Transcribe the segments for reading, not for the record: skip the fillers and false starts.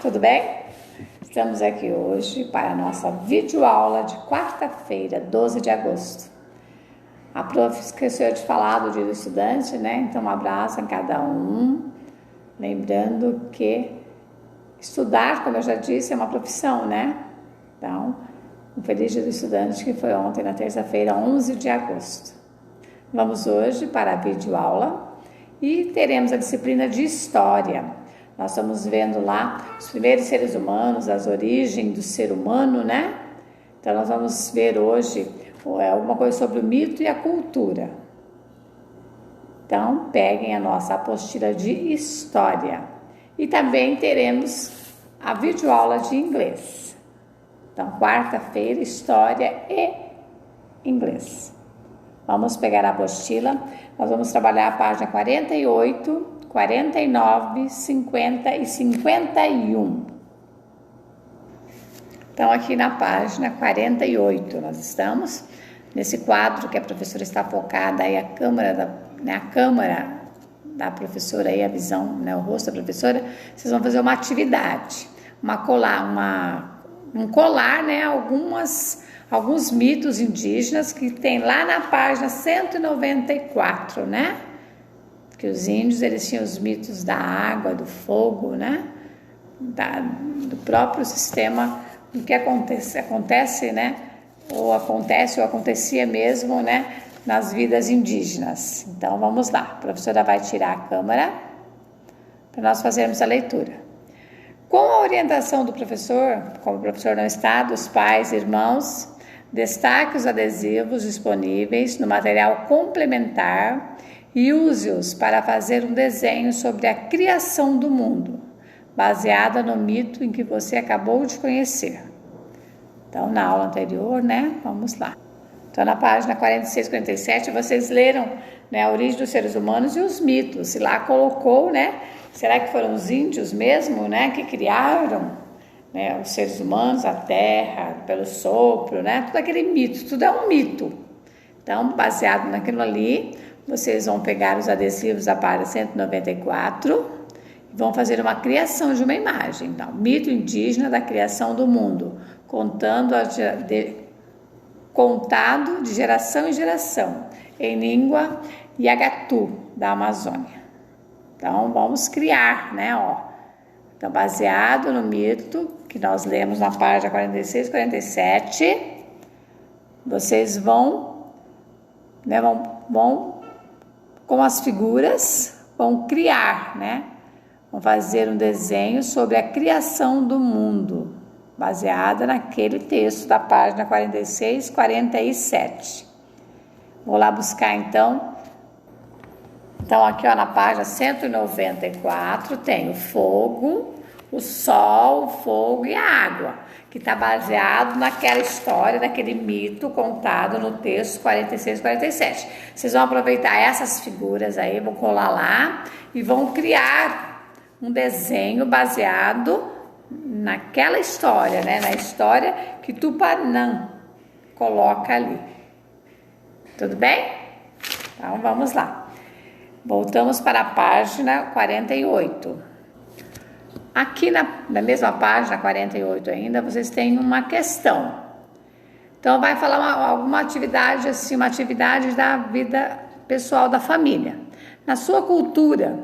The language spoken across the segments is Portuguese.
tudo bem? Estamos aqui hoje para a nossa videoaula de quarta-feira, 12 de agosto. A prof esqueceu de falar do dia do estudante, né? Então, um abraço em cada um. Lembrando que estudar, como eu já disse, é uma profissão, né? Então, um feliz dia do estudante que foi ontem, na terça-feira, 11 de agosto. Vamos hoje para a videoaula e teremos a disciplina de História. Nós estamos vendo lá os primeiros seres humanos, as origens do ser humano, né? Então, nós vamos ver hoje alguma coisa sobre o mito e a cultura. Então, peguem a nossa apostila de História. E também teremos a videoaula de Inglês. Então, quarta-feira, História e Inglês. Vamos pegar a apostila. Nós vamos trabalhar a página 48, 49, 50 e 51. Então, aqui na página 48, nós estamos nesse quadro que a professora está focada aí, a câmera da professora aí, a visão, né, o rosto da professora. Vocês vão fazer uma atividade, um colar, né, alguns mitos indígenas que tem lá na página 194, né? Que os índios, eles tinham os mitos da água, do fogo, né? Do próprio sistema, do que acontece, né? Ou acontecia mesmo, né? Nas vidas indígenas. Então, vamos lá. A professora vai tirar a câmera para nós fazermos a leitura. Com a orientação do professor, como o professor não está, dos pais, irmãos, destaque os adesivos disponíveis no material complementar e use-os para fazer um desenho sobre a criação do mundo, baseada no mito em que você acabou de conhecer. Então, na aula anterior, né? Vamos lá. Então, na página 46 e 47, vocês leram, né, a origem dos seres humanos e os mitos. E lá colocou, né? Será que foram os índios mesmo, né, que criaram, né, os seres humanos, a terra, pelo sopro, né? Tudo aquele mito, tudo é um mito. Então, baseado naquilo ali, vocês vão pegar os adesivos da página 194 e vão fazer uma criação de uma imagem. Então, mito indígena da criação do mundo, contado de geração em geração, em língua Yagatu, da Amazônia. Então, vamos criar, né? Então, baseado no mito que nós lemos na página 46 e 47, vocês vão com as figuras, vão criar, né? Vão fazer um desenho sobre a criação do mundo, baseada naquele texto da página 46 e 47. Vou lá buscar, então. Então, aqui, na página 194, tem o fogo, o sol, o fogo e a água, que está baseado naquela história, naquele mito contado no texto 46 e 47. Vocês vão aproveitar essas figuras aí, vão colar lá e vão criar um desenho baseado naquela história, né? Na história que Tupinambá coloca ali. Tudo bem? Então, vamos lá. Voltamos para a página 48. Aqui na mesma página 48 ainda, vocês têm uma questão. Então, vai falar alguma atividade, assim, uma atividade da vida pessoal da família. Na sua cultura,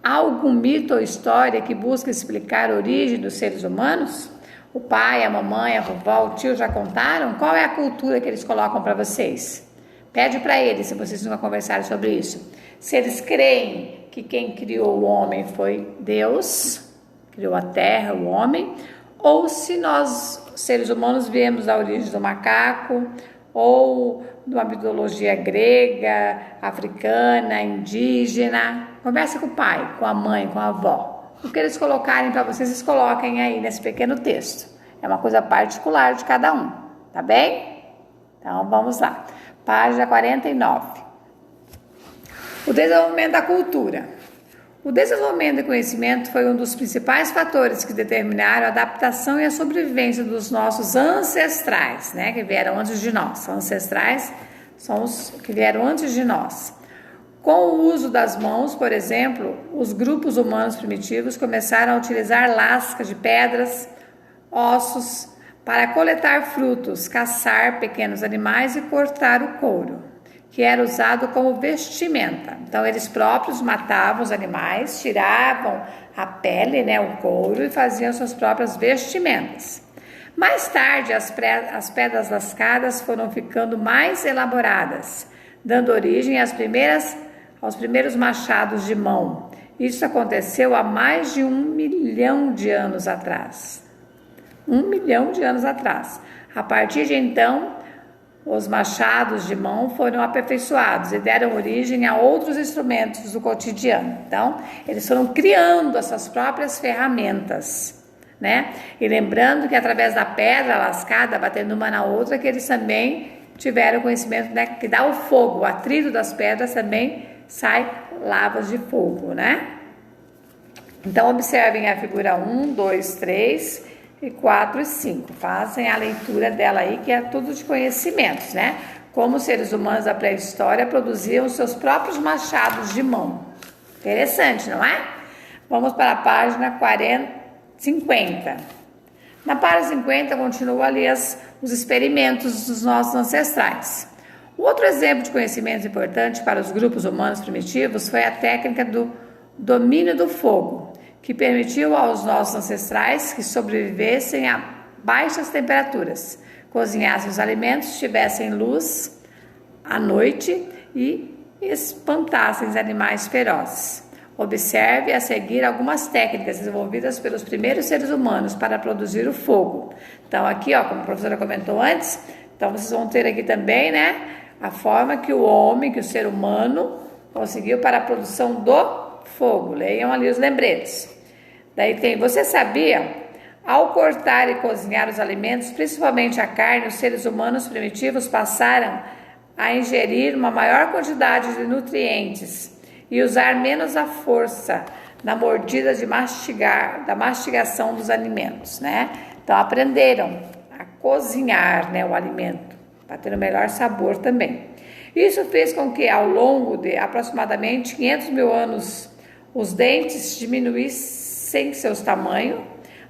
há algum mito ou história que busca explicar a origem dos seres humanos? O pai, a mamãe, a vovó, o tio já contaram? Qual é a cultura que eles colocam para vocês? Pede para eles, se vocês nunca conversaram sobre isso. Se eles creem que quem criou o homem foi Deus, criou a terra, o homem, ou se nós, seres humanos, viemos da origem do macaco, ou de uma mitologia grega, africana, indígena. Conversa com o pai, com a mãe, com a avó. O que eles colocarem para vocês, vocês coloquem aí nesse pequeno texto. É uma coisa particular de cada um, tá bem? Então, vamos lá. Página 49. O desenvolvimento da cultura. O desenvolvimento do conhecimento foi um dos principais fatores que determinaram a adaptação e a sobrevivência dos nossos ancestrais, né, que vieram antes de nós. Ancestrais são os que vieram antes de nós. Com o uso das mãos, por exemplo, os grupos humanos primitivos começaram a utilizar lascas de pedras, ossos, para coletar frutos, caçar pequenos animais e cortar o couro, que era usado como vestimenta. Então, eles próprios matavam os animais, tiravam a pele, né, o couro, e faziam suas próprias vestimentas. Mais tarde, as pedras lascadas foram ficando mais elaboradas, dando origem aos primeiros machados de mão. Isso aconteceu há mais de 1 milhão de anos atrás. 1 milhão de anos atrás. A partir de então, os machados de mão foram aperfeiçoados e deram origem a outros instrumentos do cotidiano. Então, eles foram criando essas próprias ferramentas, né? E lembrando que através da pedra lascada, batendo uma na outra, que eles também tiveram conhecimento, né, que dá o fogo, o atrito das pedras também sai lavas de fogo, né? Então, observem a figura 1, 2, 3 e 4 e 5. Fazem a leitura dela aí, que é tudo de conhecimentos, né? Como os seres humanos da pré-história produziam seus próprios machados de mão. Interessante, não é? Vamos para a página 50. Na página 50 continua ali os experimentos dos nossos ancestrais. Outro exemplo de conhecimento importante para os grupos humanos primitivos foi a técnica do domínio do fogo, que permitiu aos nossos ancestrais que sobrevivessem a baixas temperaturas, cozinhassem os alimentos, tivessem luz à noite e espantassem os animais ferozes. Observe a seguir algumas técnicas desenvolvidas pelos primeiros seres humanos para produzir o fogo. Então aqui, ó, como a professora comentou antes, então vocês vão ter aqui também, né, a forma que o homem, que o ser humano conseguiu para a produção do fogo. Leiam ali os lembretes. Daí tem, você sabia? Ao cortar e cozinhar os alimentos, principalmente a carne, os seres humanos primitivos passaram a ingerir uma maior quantidade de nutrientes e usar menos a força na mordida da mastigação dos alimentos, né? Então aprenderam a cozinhar, né, o alimento, para ter um melhor sabor também. Isso fez com que ao longo de aproximadamente 500 mil anos os dentes diminuíssem seus tamanhos,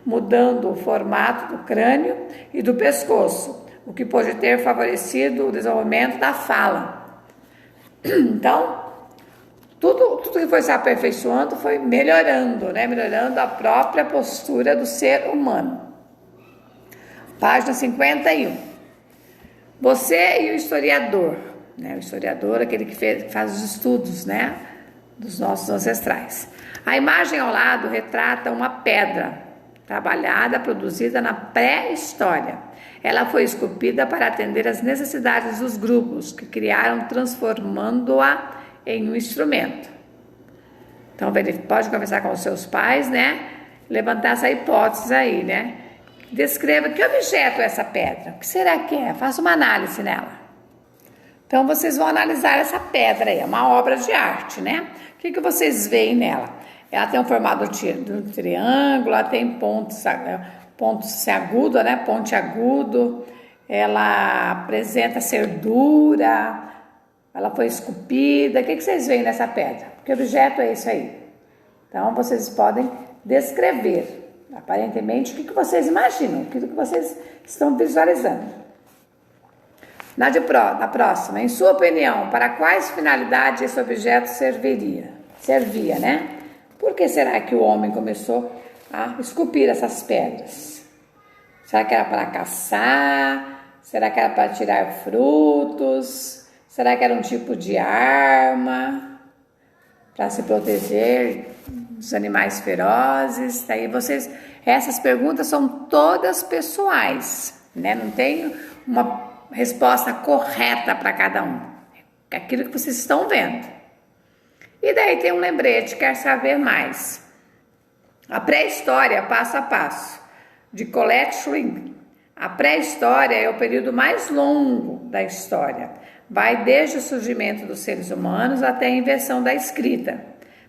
mudando o formato do crânio e do pescoço, o que pode ter favorecido o desenvolvimento da fala. Então, tudo que foi se aperfeiçoando foi melhorando, né? Melhorando a própria postura do ser humano. Página 51. Você e o historiador, né? O historiador, aquele que faz os estudos, né, dos nossos ancestrais. A imagem ao lado retrata uma pedra trabalhada, produzida na pré-história. Ela foi esculpida para atender às necessidades dos grupos que criaram, transformando-a em um instrumento. Então, pode conversar com os seus pais, né? Levantar essa hipótese aí, né? Descreva que objeto é essa pedra. O que será que é? Faça uma análise nela. Então, vocês vão analisar essa pedra aí. É uma obra de arte, né? O que vocês veem nela? Ela tem um formato de triângulo, ela tem pontos agudos, né? Ponte agudo. Ela apresenta ser dura. Ela foi esculpida. O que vocês veem nessa pedra? Que objeto é isso aí? Então, vocês podem descrever, aparentemente, o que vocês imaginam, o que vocês estão visualizando. Na próxima, em sua opinião, para quais finalidades esse objeto servia, né? Por que será que o homem começou a esculpir essas pedras? Será que era para caçar? Será que era para tirar frutos? Será que era um tipo de arma para se proteger dos animais ferozes? Daí essas perguntas são todas pessoais, né? Não tem uma resposta correta para cada um. É aquilo que vocês estão vendo. E daí tem um lembrete, quer saber mais? A pré-história, passo a passo, de Colette Schwing. A pré-história é o período mais longo da história. Vai desde o surgimento dos seres humanos até a invenção da escrita.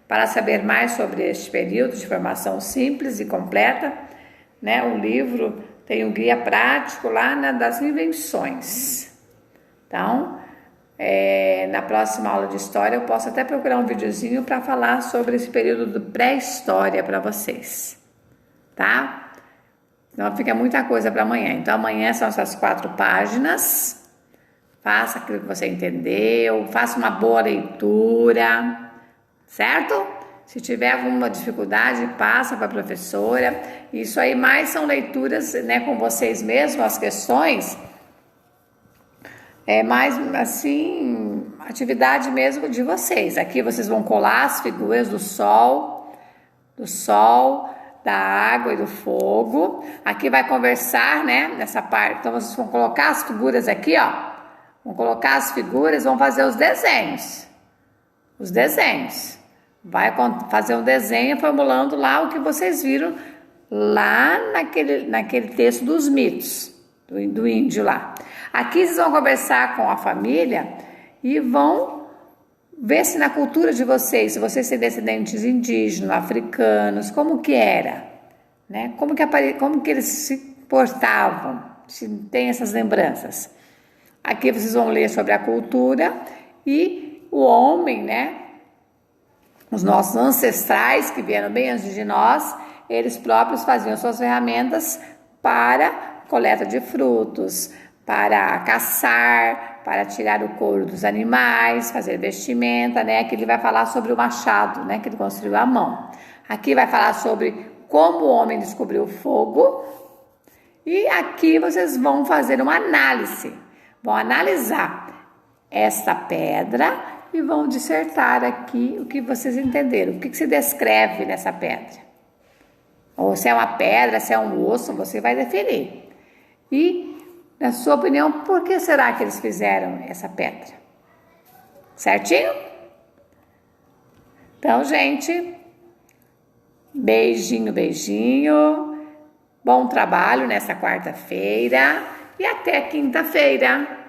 Para saber mais sobre este período de formação simples e completa, né, o livro tem um guia prático lá das invenções. Então, Na próxima aula de história eu posso até procurar um videozinho para falar sobre esse período do pré-história para vocês, tá? Então fica muita coisa para amanhã. Então amanhã são essas 4 páginas. Faça aquilo que você entendeu, faça uma boa leitura, certo? Se tiver alguma dificuldade, passa para a professora. Isso aí mais são leituras, né, com vocês mesmos, as questões. É mais assim, atividade mesmo de vocês. Aqui vocês vão colar as figuras do sol, da água e do fogo. Aqui vai conversar, né, nessa parte. Então vocês vão colocar as figuras aqui, ó. Vão colocar as figuras, vão fazer os desenhos. Os desenhos. Vai fazer um desenho formulando lá o que vocês viram lá naquele texto dos mitos, do índio lá. Aqui vocês vão conversar com a família e vão ver se na cultura de vocês, se vocês têm descendentes indígenas, africanos, como que era, né? Como que eles se portavam, se tem essas lembranças. Aqui vocês vão ler sobre a cultura e o homem, né? Os nossos ancestrais que vieram bem antes de nós, eles próprios faziam suas ferramentas para coleta de frutos, para caçar, para tirar o couro dos animais, fazer vestimenta, né? Aqui ele vai falar sobre o machado, né? Que ele construiu à mão. Aqui vai falar sobre como o homem descobriu o fogo. E aqui vocês vão fazer uma análise. Vão analisar esta pedra e vão dissertar aqui o que vocês entenderam. O que se descreve nessa pedra? Ou se é uma pedra, se é um osso, você vai definir. E, na sua opinião, por que será que eles fizeram essa pedra? Certinho? Então, gente, beijinho, beijinho. Bom trabalho nessa quarta-feira e até quinta-feira.